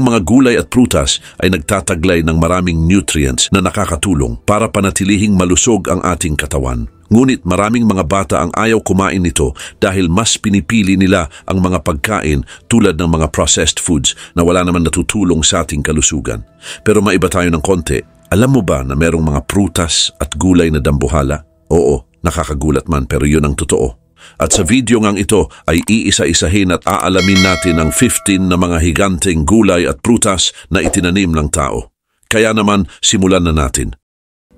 Ang mga gulay at prutas ay nagtataglay ng maraming nutrients na nakakatulong para panatilihing malusog ang ating katawan. Ngunit maraming mga bata ang ayaw kumain nito dahil mas pinipili nila ang mga pagkain tulad ng mga processed foods na wala naman natutulong sa ating kalusugan. Pero maiba tayo ng konti. Alam mo ba na merong mga prutas at gulay na dambuhala? Oo, nakakagulat man pero yun ang totoo. At sa video ngang ito ay iisa-isahin at aalamin natin ang 15 na mga higanteng gulay at prutas na itinanim ng tao. Kaya naman, simulan na natin.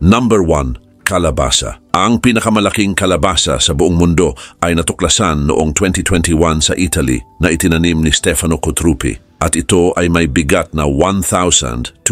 Number 1, kalabasa. Ang pinakamalaking kalabasa sa buong mundo ay natuklasan noong 2021 sa Italy na itinanim ni Stefano Cotrupi at ito ay may bigat na 1,226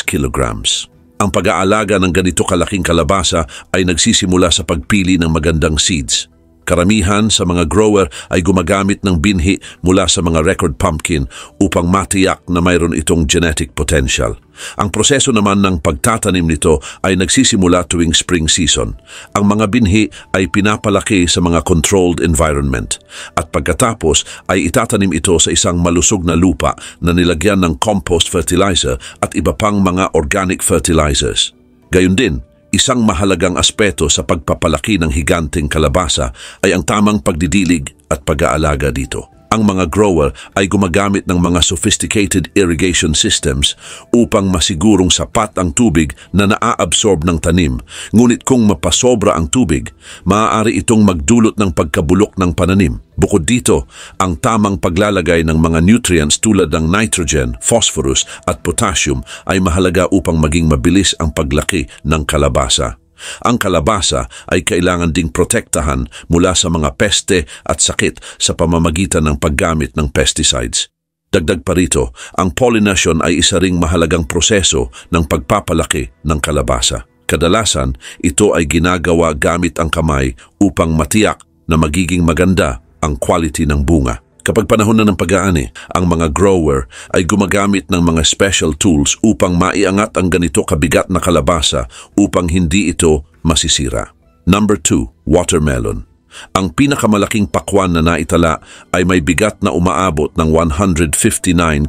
kilograms. Ang pag-aalaga ng ganito kalaking kalabasa ay nagsisimula sa pagpili ng magandang seeds. Karamihan sa mga grower ay gumagamit ng binhi mula sa mga record pumpkin upang matiyak na mayroon itong genetic potential. Ang proseso naman ng pagtatanim nito ay nagsisimula tuwing spring season. Ang mga binhi ay pinapalaki sa mga controlled environment at pagkatapos ay itatanim ito sa isang malusog na lupa na nilagyan ng compost fertilizer at iba pang mga organic fertilizers. Gayun din, isang mahalagang aspeto sa pagpapalaki ng higanteng kalabasa ay ang tamang pagdidilig at pag-aalaga dito. Ang mga grower ay gumagamit ng mga sophisticated irrigation systems upang masigurong sapat ang tubig na naa-absorb ng tanim. Ngunit kung mapasobra ang tubig, maaari itong magdulot ng pagkabulok ng pananim. Bukod dito, ang tamang paglalagay ng mga nutrients tulad ng nitrogen, phosphorus at potassium ay mahalaga upang maging mabilis ang paglaki ng kalabasa. Ang kalabasa ay kailangan ding protektahan mula sa mga peste at sakit sa pamamagitan ng paggamit ng pesticides. Dagdag pa rito, ang pollination ay isa ring mahalagang proseso ng pagpapalaki ng kalabasa. Kadalasan, ito ay ginagawa gamit ang kamay upang matiyak na magiging maganda ang quality ng bunga. Kapag panahon na ng pag-aani, ang mga grower ay gumagamit ng mga special tools upang maiangat ang ganito kabigat na kalabasa upang hindi ito masisira. Number 2, watermelon. Ang pinakamalaking pakwan na naitala ay may bigat na umaabot ng 159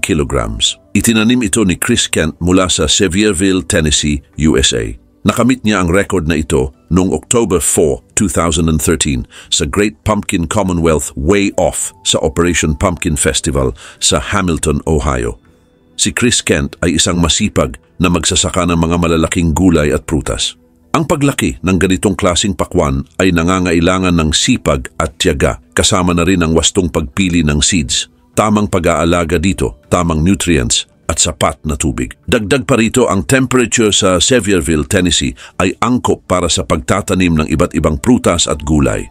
kilograms. Itinanim ito ni Chris Kent mula sa Sevierville, Tennessee, USA. Nakamit niya ang record na ito noong October 4, 2013 sa Great Pumpkin Commonwealth Way Off sa Operation Pumpkin Festival sa Hamilton, Ohio. Si Chris Kent ay isang masipag na magsasaka ng mga malalaking gulay at prutas. Ang paglaki ng ganitong klasing pakwan ay nangangailangan ng sipag at tiyaga, kasama na rin ang wastong pagpili ng seeds, tamang pag-aalaga dito, tamang nutrients, at sapat na tubig. Dagdag pa rito, ang temperature sa Sevierville, Tennessee ay angkop para sa pagtatanim ng iba't ibang prutas at gulay.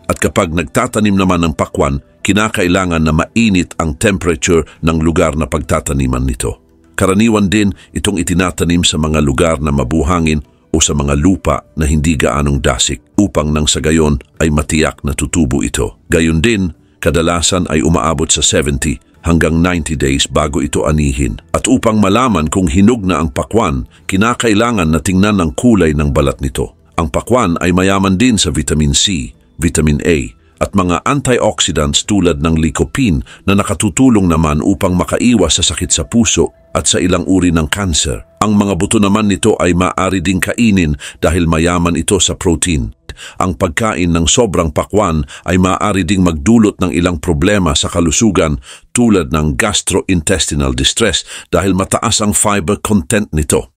At kapag nagtatanim naman ng pakwan, kinakailangan na mainit ang temperature ng lugar na pagtataniman nito. Karaniwan din itong itinatanim sa mga lugar na mabuhangin o sa mga lupa na hindi gaanong dasik upang nang sa gayon ay matiyak na tutubo ito. Gayon din, kadalasan ay umaabot sa 70 hanggang 90 days bago ito anihin. At upang malaman kung hinog na ang pakwan, kinakailangan na tingnan ang kulay ng balat nito. Ang pakwan ay mayaman din sa vitamin C, vitamin A, at mga antioxidants tulad ng lycopene na nakatutulong naman upang makaiwas sa sakit sa puso at sa ilang uri ng cancer. Ang mga buto naman nito ay maaari ding kainin dahil mayaman ito sa protein. Ang pagkain ng sobrang pakwan ay maaari ding magdulot ng ilang problema sa kalusugan tulad ng gastrointestinal distress dahil mataas ang fiber content nito.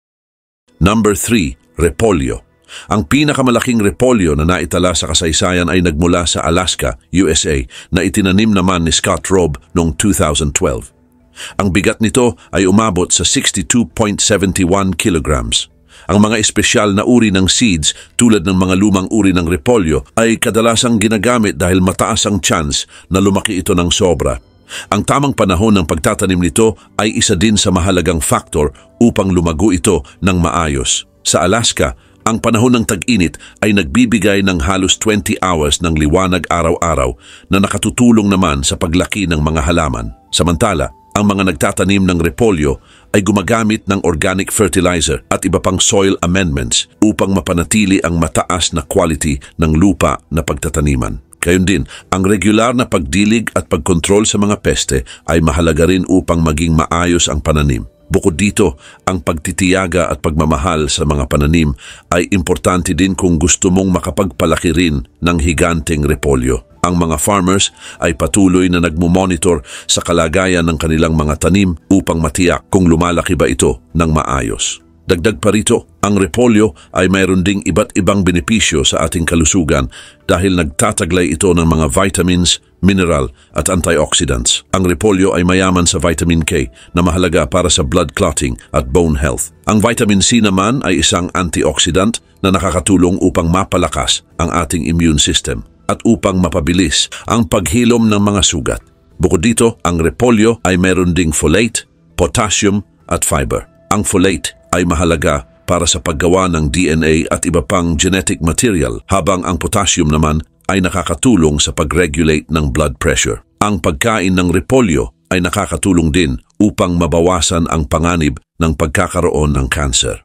Number 3, repolyo. Ang pinakamalaking repolyo na naitala sa kasaysayan ay nagmula sa Alaska, USA, na itinanim naman ni Scott Robb noong 2012. Ang bigat nito ay umabot sa 62.71 kilograms. Ang mga espesyal na uri ng seeds tulad ng mga lumang uri ng repolyo ay kadalasang ginagamit dahil mataas ang chance na lumaki ito ng sobra. Ang tamang panahon ng pagtatanim nito ay isa din sa mahalagang faktor upang lumago ito ng maayos. Sa Alaska, ang panahon ng tag-init ay nagbibigay ng halos 20 hours ng liwanag araw-araw na nakatutulong naman sa paglaki ng mga halaman. Samantala, ang mga nagtatanim ng repolyo ay gumagamit ng organic fertilizer at iba pang soil amendments upang mapanatili ang mataas na quality ng lupa na pagtataniman. Gayon din, ang regular na pagdilig at pagkontrol sa mga peste ay mahalaga rin upang maging maayos ang pananim. Bukod dito, ang pagtitiyaga at pagmamahal sa mga pananim ay importante din kung gusto mong makapagpalaki rin ng higanteng repolyo. Ang mga farmers ay patuloy na nagmumonitor sa kalagayan ng kanilang mga tanim upang matiyak kung lumalaki ba ito ng maayos. Dagdag pa rito, ang repolyo ay mayroon ding iba't ibang benepisyo sa ating kalusugan dahil nagtataglay ito ng mga vitamins, mineral at antioxidants. Ang repolyo ay mayaman sa vitamin K na mahalaga para sa blood clotting at bone health. Ang vitamin C naman ay isang antioxidant na nakakatulong upang mapalakas ang ating immune system at upang mapabilis ang paghilom ng mga sugat. Bukod dito, ang repolyo ay mayroon ding folate, potassium at fiber. Ang folate ay mahalaga para sa paggawa ng DNA at iba pang genetic material, habang ang potassium naman ay nakakatulong sa pag-regulate ng blood pressure. Ang pagkain ng repolyo ay nakakatulong din upang mabawasan ang panganib ng pagkakaroon ng cancer.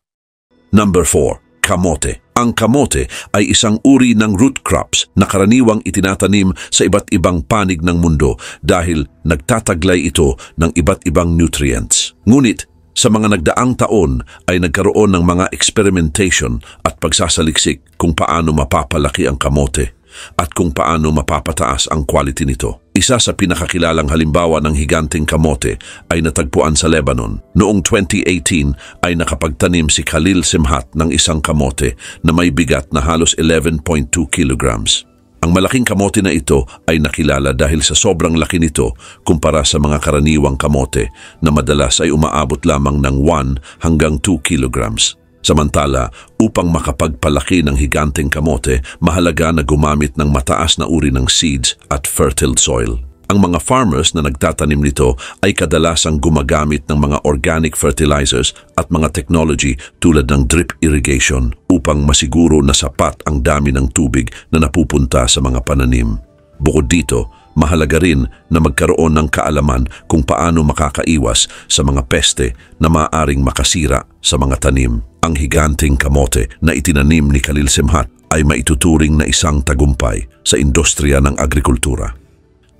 Number 4. Kamote. Ang kamote ay isang uri ng root crops na karaniwang itinatanim sa iba't ibang panig ng mundo dahil nagtataglay ito ng iba't ibang nutrients. Ngunit, sa mga nagdaang taon ay nagkaroon ng mga experimentation at pagsasaliksik kung paano mapapalaki ang kamote at kung paano mapapataas ang quality nito. Isa sa pinakakilalang halimbawa ng higanteng kamote ay natagpuan sa Lebanon. Noong 2018 ay nakapagtanim si Khalil Simhat ng isang kamote na may bigat na halos 11.2 kilograms. Ang malaking kamote na ito ay nakilala dahil sa sobrang laki nito kumpara sa mga karaniwang kamote na madalas ay umaabot lamang ng 1 hanggang 2 kilograms. Samantala, upang makapagpalaki ng higanteng kamote, mahalaga na gumamit ng mataas na uri ng seeds at fertile soil. Ang mga farmers na nagtatanim nito ay kadalasang gumagamit ng mga organic fertilizers at mga technology tulad ng drip irrigation upang masiguro na sapat ang dami ng tubig na napupunta sa mga pananim. Bukod dito, mahalaga rin na magkaroon ng kaalaman kung paano makakaiwas sa mga peste na maaaring makasira sa mga tanim. Ang higanteng kamote na itinanim ni Khalil Simhat ay maituturing na isang tagumpay sa industriya ng agrikultura.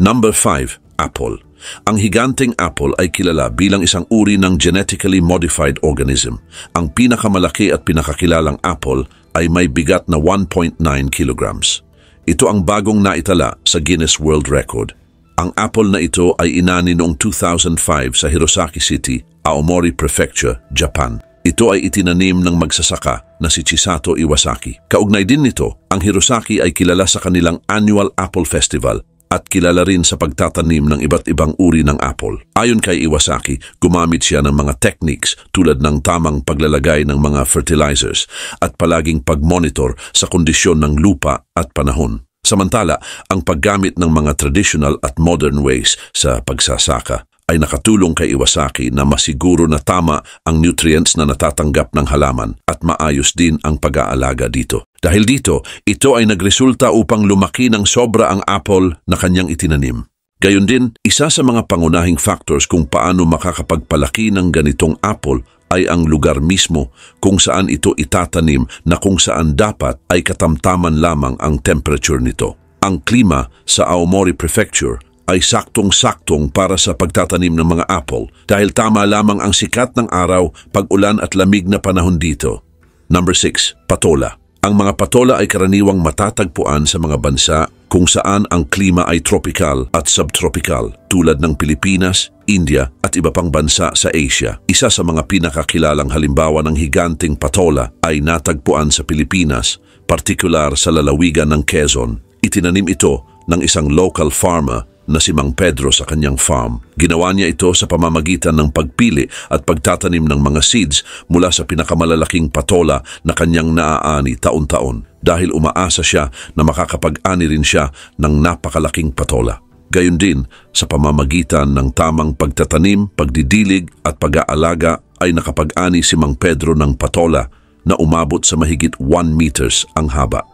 Number 5. Apple. Ang higanteng apple ay kilala bilang isang uri ng genetically modified organism. Ang pinakamalaki at pinakakilalang apple ay may bigat na 1.9 kilograms. Ito ang bagong naitala sa Guinness World Record. Ang apple na ito ay inani noong 2005 sa Hirosaki City, Aomori Prefecture, Japan. Ito ay itinanim ng magsasaka na si Chisato Iwasaki. Kaugnay din nito, ang Hirosaki ay kilala sa kanilang annual Apple Festival at kilala rin sa pagtatanim ng iba't ibang uri ng apple. Ayon kay Iwasaki, gumamit siya ng mga techniques tulad ng tamang paglalagay ng mga fertilizers at palaging pag-monitor sa kondisyon ng lupa at panahon. Samantala, ang paggamit ng mga traditional at modern ways sa pagsasaka ay nakatulong kay Iwasaki na masiguro na tama ang nutrients na natatanggap ng halaman at maayos din ang pag-aalaga dito. Dahil dito, ito ay nagresulta upang lumaki ng sobra ang apple na kanyang itinanim. Gayon din, isa sa mga pangunahing factors kung paano makakapagpalaki ng ganitong apple ay ang lugar mismo kung saan ito itatanim na kung saan dapat ay katamtaman lamang ang temperature nito. Ang klima sa Aomori Prefecture ay saktong-saktong para sa pagtatanim ng mga apple dahil tama lamang ang sikat ng araw, pag-ulan at lamig na panahon dito. Number 6. Patola. Ang mga patola ay karaniwang matatagpuan sa mga bansa kung saan ang klima ay tropical at subtropical tulad ng Pilipinas, India at iba pang bansa sa Asia. Isa sa mga pinakakilalang halimbawa ng higanteng patola ay natagpuan sa Pilipinas, partikular sa lalawigan ng Quezon. Itinanim ito ng isang local farmer na si Mang Pedro sa kanyang farm. Ginawa niya ito sa pamamagitan ng pagpili at pagtatanim ng mga seeds mula sa pinakamalalaking patola na kanyang naaani taon-taon dahil umaasa siya na makakapag-ani rin siya ng napakalaking patola. Gayon din, sa pamamagitan ng tamang pagtatanim, pagdidilig at pag-aalaga ay nakapag-ani si Mang Pedro ng patola na umabot sa mahigit 1 meters ang haba.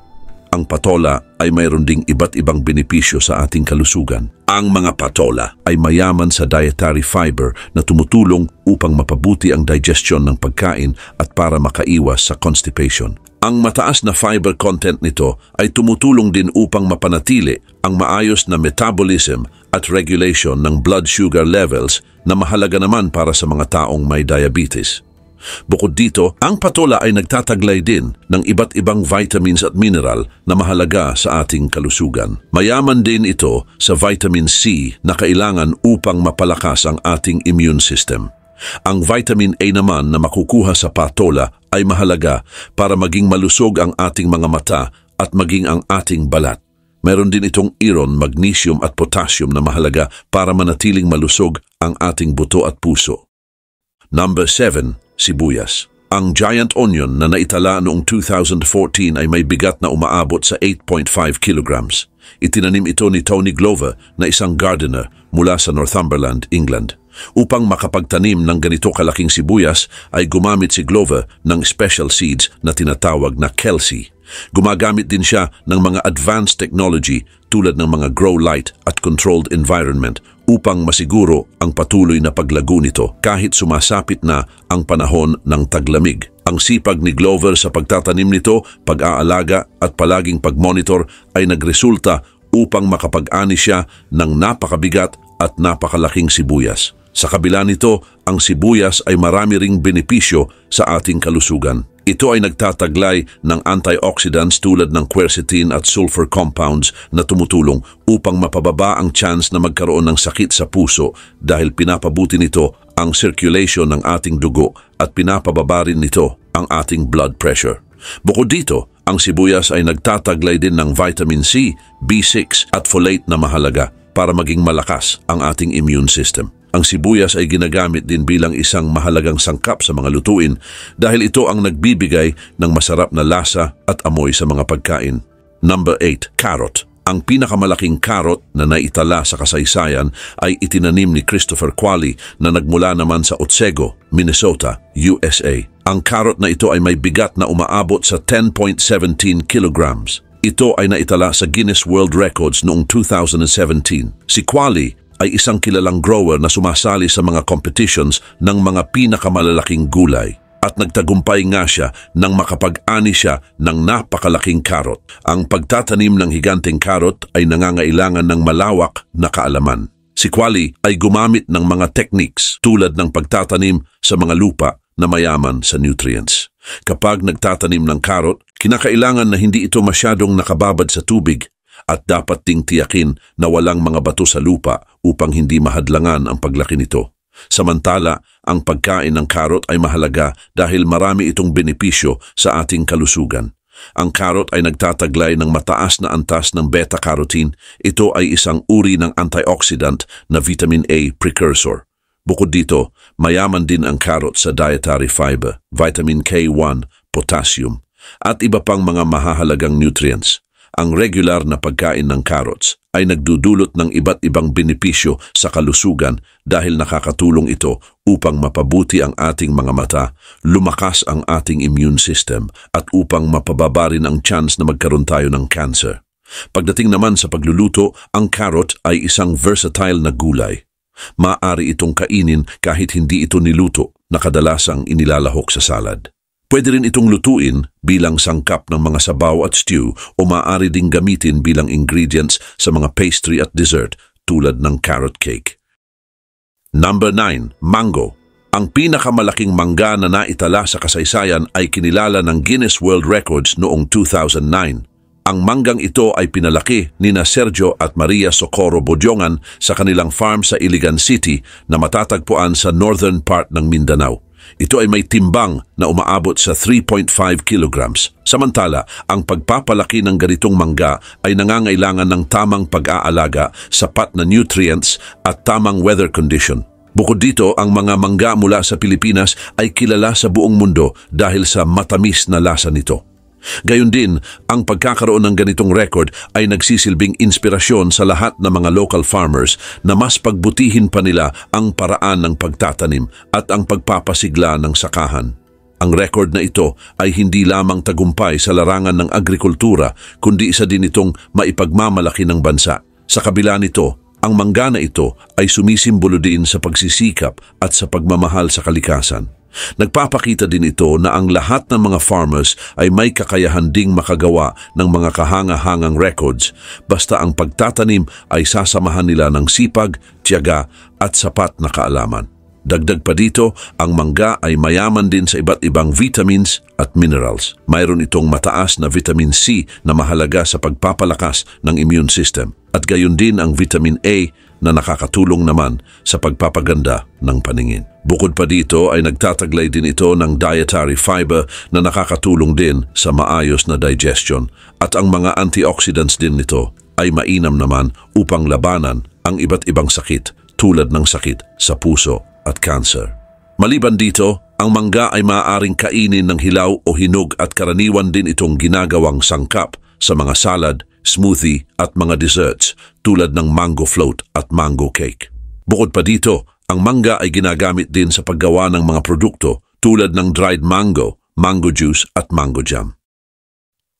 Ang patola ay mayroon ding iba't ibang benepisyo sa ating kalusugan. Ang mga patola ay mayaman sa dietary fiber na tumutulong upang mapabuti ang digestion ng pagkain at para makaiwas sa constipation. Ang mataas na fiber content nito ay tumutulong din upang mapanatili ang maayos na metabolism at regulation ng blood sugar levels na mahalaga naman para sa mga taong may diabetes. Bukod dito, ang patola ay nagtataglay din ng iba't ibang vitamins at mineral na mahalaga sa ating kalusugan. Mayaman din ito sa vitamin C na kailangan upang mapalakas ang ating immune system. Ang vitamin A naman na makukuha sa patola ay mahalaga para maging malusog ang ating mga mata at maging ang ating balat. Meron din itong iron, magnesium at potassium na mahalaga para manatiling malusog ang ating buto at puso. Number 7. Sibuyas. Ang giant onion na naitala noong 2014 ay may bigat na umaabot sa 8.5 kilograms. Itinanim ito ni Tony Glover na isang gardener mula sa Northumberland, England. Upang makapagtanim ng ganito kalaking sibuyas ay gumamit si Glover ng special seeds na tinatawag na Kelsey. Gumagamit din siya ng mga advanced technology tulad ng mga grow light at controlled environment upang masiguro ang patuloy na paglago nito kahit sumasapit na ang panahon ng taglamig. Ang sipag ni Glover sa pagtatanim nito, pag-aalaga at palaging pag-monitor ay nagresulta upang makapag-ani siya ng napakabigat at napakalaking sibuyas. Sa kabila nito, ang sibuyas ay marami ring benepisyo sa ating kalusugan. Ito ay nagtataglay ng antioxidants tulad ng quercetin at sulfur compounds na tumutulong upang mapababa ang chance na magkaroon ng sakit sa puso dahil pinapabuti nito ang circulation ng ating dugo at pinapababa rin nito ang ating blood pressure. Bukod dito, ang sibuyas ay nagtataglay din ng vitamin C, B6 at folate na mahalaga para maging malakas ang ating immune system. Ang sibuyas ay ginagamit din bilang isang mahalagang sangkap sa mga lutuin dahil ito ang nagbibigay ng masarap na lasa at amoy sa mga pagkain. Number 8. Carrot. Ang pinakamalaking carrot na naitala sa kasaysayan ay itinanim ni Christopher Qualley na nagmula naman sa Otsego, Minnesota, USA. Ang carrot na ito ay may bigat na umaabot sa 10.17 kilograms. Ito ay naitala sa Guinness World Records noong 2017. Si Qualley ay isang kilalang grower na sumasali sa mga competitions ng mga pinakamalalaking gulay at nagtagumpay nga siya nang makapag-ani siya ng napakalaking carrot. Ang pagtatanim ng higanteng carrot ay nangangailangan ng malawak na kaalaman. Si Qualley ay gumamit ng mga techniques tulad ng pagtatanim sa mga lupa na mayaman sa nutrients. Kapag nagtatanim ng carrot, kinakailangan na hindi ito masyadong nakababad sa tubig at dapat ding tiyakin na walang mga bato sa lupa upang hindi mahadlangan ang paglaki nito. Samantala, ang pagkain ng carrot ay mahalaga dahil marami itong benepisyo sa ating kalusugan. Ang carrot ay nagtataglay ng mataas na antas ng beta-carotene. Ito ay isang uri ng antioxidant na vitamin A precursor. Bukod dito, mayaman din ang carrot sa dietary fiber, vitamin K1, potassium, at iba pang mga mahahalagang nutrients. Ang regular na pagkain ng carrots ay nagdudulot ng iba't ibang benepisyo sa kalusugan dahil nakakatulong ito upang mapabuti ang ating mga mata, lumakas ang ating immune system at upang mapababa rin ang chance na magkaroon tayo ng cancer. Pagdating naman sa pagluluto, ang carrot ay isang versatile na gulay. Maaari itong kainin kahit hindi ito niluto na kadalasang inilalahok sa salad. Pwede rin itong lutuin bilang sangkap ng mga sabaw at stew o maaari ding gamitin bilang ingredients sa mga pastry at dessert tulad ng carrot cake. Number 9. Mango. Ang pinakamalaking mangga na naitala sa kasaysayan ay kinilala ng Guinness World Records noong 2009. Ang manggang ito ay pinalaki nina Sergio at Maria Socorro Bodjongan sa kanilang farm sa Iligan City na matatagpuan sa northern part ng Mindanao. Ito ay may timbang na umaabot sa 3.5 kilograms. Samantala, ang pagpapalaki ng ganitong mangga ay nangangailangan ng tamang pag-aalaga, sapat na nutrients at tamang weather condition. Bukod dito, ang mga mangga mula sa Pilipinas ay kilala sa buong mundo dahil sa matamis na lasa nito. Gayon din, ang pagkakaroon ng ganitong record ay nagsisilbing inspirasyon sa lahat ng mga local farmers na mas pagbutihin pa nila ang paraan ng pagtatanim at ang pagpapasigla ng sakahan. Ang record na ito ay hindi lamang tagumpay sa larangan ng agrikultura, kundi isa din itong maipagmamalaki ng bansa. Sa kabila nito, ang mangga na ito ay sumisimbolo din sa pagsisikap at sa pagmamahal sa kalikasan. Nagpapakita din ito na ang lahat ng mga farmers ay may kakayahan ding makagawa ng mga kahanga-hangang records basta ang pagtatanim ay sasamahan nila ng sipag, tiyaga at sapat na kaalaman. Dagdag pa dito, ang mangga ay mayaman din sa iba't ibang vitamins at minerals. Mayroon itong mataas na vitamin C na mahalaga sa pagpapalakas ng immune system at gayon din ang vitamin A na nakakatulong naman sa pagpapaganda ng paningin. Bukod pa dito ay nagtataglay din ito ng dietary fiber na nakakatulong din sa maayos na digestion at ang mga antioxidants din nito ay mainam naman upang labanan ang iba't ibang sakit tulad ng sakit sa puso at cancer. Maliban dito, ang mangga ay maaaring kainin ng hilaw o hinog at karaniwan din itong ginagawang sangkap sa mga salad, smoothie at mga desserts tulad ng mango float at mango cake. Bukod pa dito, ang mangga ay ginagamit din sa paggawa ng mga produkto tulad ng dried mango, mango juice at mango jam.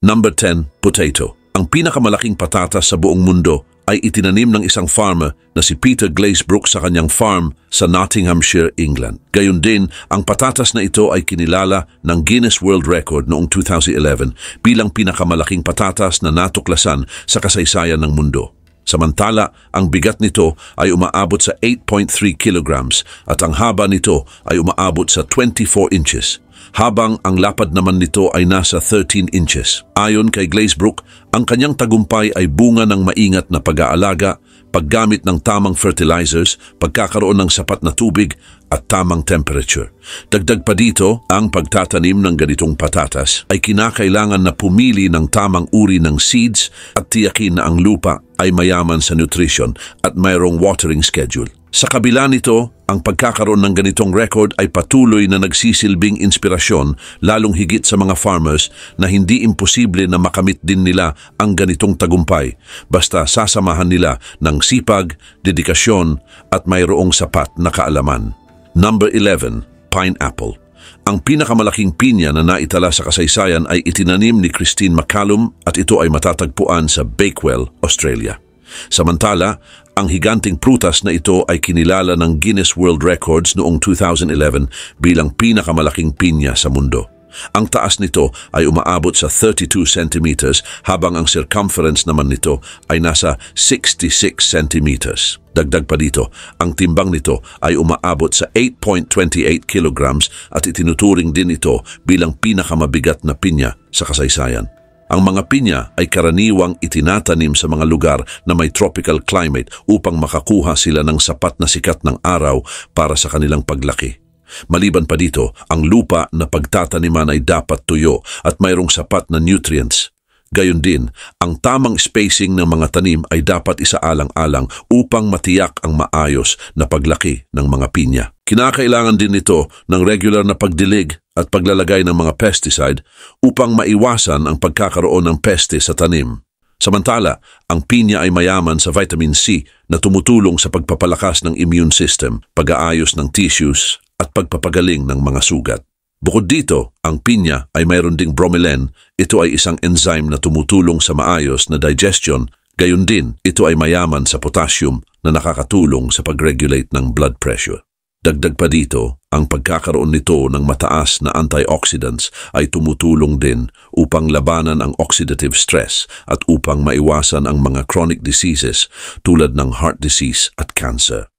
Number 10, potato. Ang pinakamalaking patatas sa buong mundo ay itinanim ng isang farmer na si Peter Glazebrook sa kanyang farm sa Nottinghamshire, England. Gayon din, ang patatas na ito ay kinilala ng Guinness World Record noong 2011 bilang pinakamalaking patatas na natuklasan sa kasaysayan ng mundo. Samantala, ang bigat nito ay umaabot sa 8.3 kilograms at ang haba nito ay umaabot sa 24 inches. Habang ang lapad naman nito ay nasa 13 inches. Ayon kay Glazebrook, ang kanyang tagumpay ay bunga ng maingat na pag-aalaga, paggamit ng tamang fertilizers, pagkakaroon ng sapat na tubig at tamang temperature. Dagdag pa dito, ang pagtatanim ng ganitong patatas ay kinakailangan na pumili ng tamang uri ng seeds at tiyakin na ang lupa ay mayaman sa nutrition at mayroong watering schedule. Sa kabila nito, ang pagkakaroon ng ganitong record ay patuloy na nagsisilbing inspirasyon lalong higit sa mga farmers na hindi imposible na makamit din nila ang ganitong tagumpay basta sasamahan nila ng sipag, dedikasyon at mayroong sapat na kaalaman. Number 11, pineapple. Ang pinakamalaking pinya na naitala sa kasaysayan ay itinanim ni Christine McCallum at ito ay matatagpuan sa Bakewell, Australia. Samantala, ang higanting prutas na ito ay kinilala ng Guinness World Records noong 2011 bilang pinakamalaking pinya sa mundo. Ang taas nito ay umaabot sa 32 centimeters habang ang circumference naman nito ay nasa 66 centimeters. Dagdag pa dito, ang timbang nito ay umaabot sa 8.28 kilograms at itinuturing din ito bilang pinakamabigat na pinya sa kasaysayan. Ang mga pinya ay karaniwang itinatanim sa mga lugar na may tropical climate upang makakuha sila ng sapat na sikat ng araw para sa kanilang paglaki. Maliban pa dito, ang lupa na pagtataniman ay dapat tuyo at mayroong sapat na nutrients. Gayon din, ang tamang spacing ng mga tanim ay dapat isaalang-alang upang matiyak ang maayos na paglaki ng mga pinya. Kinakailangan din ito ng regular na pagdilig at paglalagay ng mga pesticide upang maiwasan ang pagkakaroon ng peste sa tanim. Samantala, ang pinya ay mayaman sa vitamin C na tumutulong sa pagpapalakas ng immune system, pag-aayos ng tissues at pagpapagaling ng mga sugat. Bukod dito, ang pinya ay mayroon ding bromelain. Ito ay isang enzyme na tumutulong sa maayos na digestion. Gayon din, ito ay mayaman sa potassium na nakakatulong sa pag-regulate ng blood pressure. Dagdag pa dito, ang pagkakaroon nito ng mataas na antioxidants ay tumutulong din upang labanan ang oxidative stress at upang maiwasan ang mga chronic diseases tulad ng heart disease at cancer.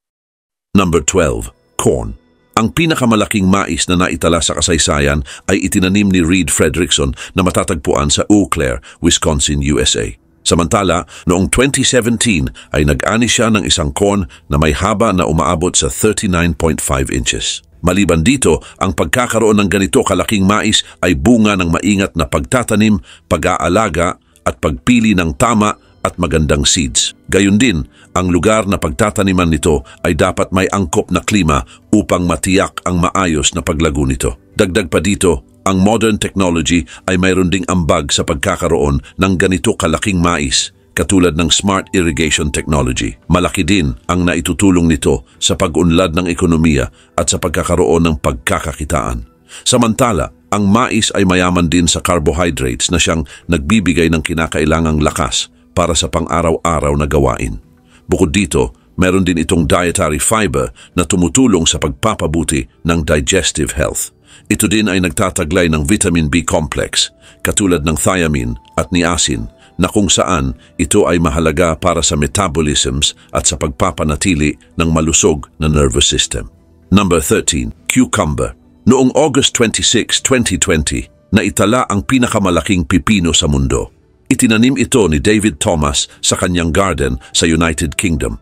Number 12, corn. Ang pinakamalaking mais na naitala sa kasaysayan ay itinanim ni Reed Fredrickson na matatagpuan sa Eau Claire, Wisconsin, USA. Samantala, noong 2017 ay nag-ani siya ng isang corn na may haba na umaabot sa 39.5 inches. Maliban dito, ang pagkakaroon ng ganito kalaking mais ay bunga ng maingat na pagtatanim, pag-aalaga at pagpili ng tama at magandang seeds. Gayon din, ang lugar na pagtataniman nito ay dapat may angkop na klima upang matiyak ang maayos na paglago nito. Dagdag pa dito, ang modern technology ay mayroon ding ambag sa pagkakaroon ng ganito kalaking mais, katulad ng smart irrigation technology. Malaki din ang naitutulong nito sa pag-unlad ng ekonomiya at sa pagkakaroon ng pagkakakitaan. Samantala, ang mais ay mayaman din sa carbohydrates na siyang nagbibigay ng kinakailangang lakas para sa pang-araw-araw na gawain. Bukod dito, meron din itong dietary fiber na tumutulong sa pagpapabuti ng digestive health. Ito din ay nagtataglay ng vitamin B complex, katulad ng thiamine at niacin, na kung saan ito ay mahalaga para sa metabolisms at sa pagpapanatili ng malusog na nervous system. Number 13, cucumber. Noong August 26, 2020, naitala ang pinakamalaking pipino sa mundo. Itinanim ito ni David Thomas sa kanyang garden sa United Kingdom.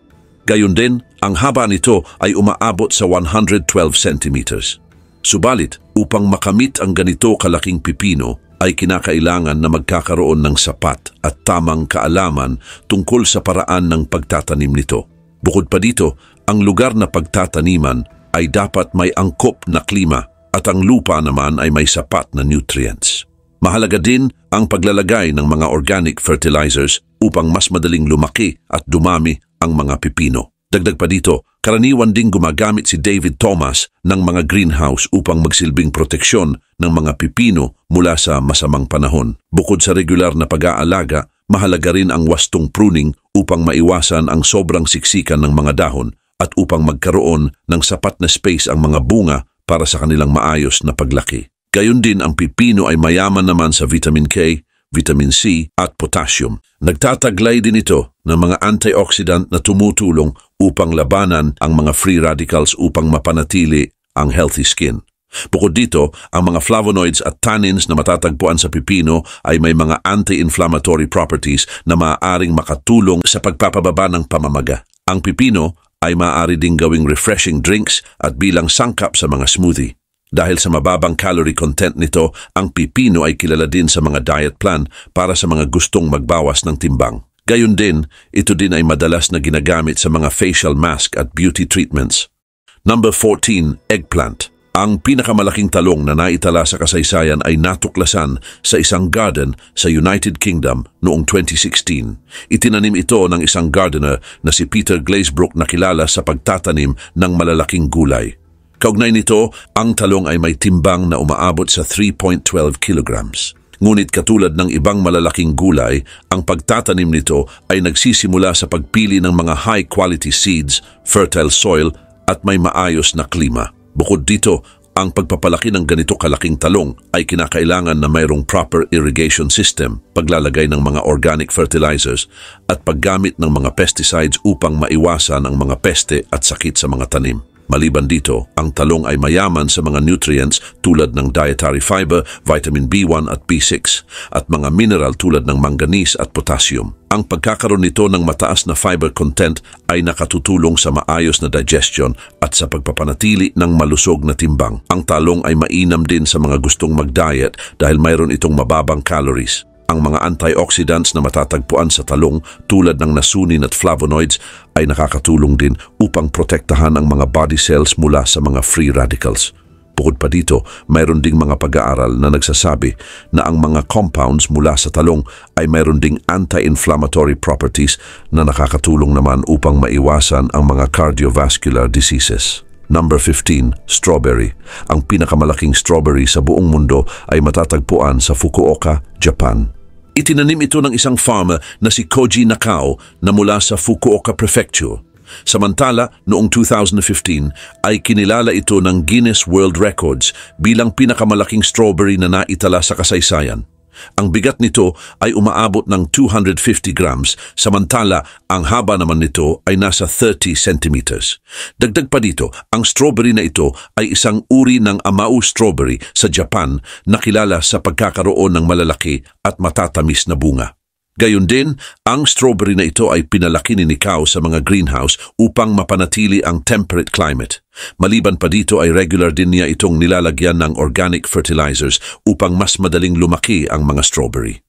Gayon din, ang haba nito ay umaabot sa 112 centimeters. Subalit, upang makamit ang ganito kalaking pipino, ay kinakailangan na magkakaroon ng sapat at tamang kaalaman tungkol sa paraan ng pagtatanim nito. Bukod pa dito, ang lugar na pagtataniman ay dapat may angkop na klima at ang lupa naman ay may sapat na nutrients. Mahalaga din ang paglalagay ng mga organic fertilizers upang mas madaling lumaki at dumami ang mga pipino. Dagdag pa dito, karaniwan ding gumagamit si David Thomas ng mga greenhouse upang magsilbing proteksyon ng mga pipino mula sa masamang panahon. Bukod sa regular na pag-aalaga, mahalaga rin ang wastong pruning upang maiwasan ang sobrang siksikan ng mga dahon at upang magkaroon ng sapat na space ang mga bunga para sa kanilang maayos na paglaki. Gayon din ang pipino ay mayaman naman sa vitamin K, vitamin C at potassium. Nagtataglay din ito ng mga antioxidant na tumutulong upang labanan ang mga free radicals upang mapanatili ang healthy skin. Bukod dito, ang mga flavonoids at tannins na matatagpuan sa pipino ay may mga anti-inflammatory properties na maaaring makatulong sa pagpapababa ng pamamaga. Ang pipino ay maaari ding gawing refreshing drinks at bilang sangkap sa mga smoothie. Dahil sa mababang calorie content nito, ang pipino ay kilala din sa mga diet plan para sa mga gustong magbawas ng timbang. Gayon din, ito din ay madalas na ginagamit sa mga facial mask at beauty treatments. Number 14, eggplant. Ang pinakamalaking talong na naitala sa kasaysayan ay natuklasan sa isang garden sa United Kingdom noong 2016. Itinanim ito ng isang gardener na si Peter Glazebrook na kilala sa pagtatanim ng malalaking gulay. Kaugnay nito, ang talong ay may timbang na umaabot sa 3.12 kilograms. Ngunit katulad ng ibang malalaking gulay, ang pagtatanim nito ay nagsisimula sa pagpili ng mga high-quality seeds, fertile soil at may maayos na klima. Bukod dito, ang pagpapalaki ng ganito kalaking talong ay kinakailangan na mayroong proper irrigation system, paglalagay ng mga organic fertilizers at paggamit ng mga pesticides upang maiwasan ang mga peste at sakit sa mga tanim. Maliban dito, ang talong ay mayaman sa mga nutrients tulad ng dietary fiber, vitamin B1 at B6, at mga mineral tulad ng manganese at potassium. Ang pagkakaroon nito ng mataas na fiber content ay nakatutulong sa maayos na digestion at sa pagpapanatili ng malusog na timbang. Ang talong ay mainam din sa mga gustong mag-diet dahil mayroon itong mababang calories. Ang mga antioxidants na matatagpuan sa talong tulad ng nasunin at flavonoids ay nakakatulong din upang protektahan ang mga body cells mula sa mga free radicals. Bukod pa dito, mayroon ding mga pag-aaral na nagsasabi na ang mga compounds mula sa talong ay mayroon ding anti-inflammatory properties na nakakatulong naman upang maiwasan ang mga cardiovascular diseases. Number 15, strawberry. Ang pinakamalaking strawberry sa buong mundo ay matatagpuan sa Fukuoka, Japan. Itinanim ito ng isang farmer na si Koji Nakao na mula sa Fukuoka Prefecture. Samantala, noong 2015 ay kinilala ito ng Guinness World Records bilang pinakamalaking strawberry na naitala sa kasaysayan. Ang bigat nito ay umaabot ng 250 grams, samantala ang haba naman nito ay nasa 30 centimeters. Dagdag pa dito, ang strawberry na ito ay isang uri ng Amao strawberry sa Japan na kilala sa pagkakaroon ng malalaki at matatamis na bunga. Gayon din, ang strawberry na ito ay pinalaki ni Nikao sa mga greenhouse upang mapanatili ang temperate climate. Maliban pa dito ay regular din niya itong nilalagyan ng organic fertilizers upang mas madaling lumaki ang mga strawberry.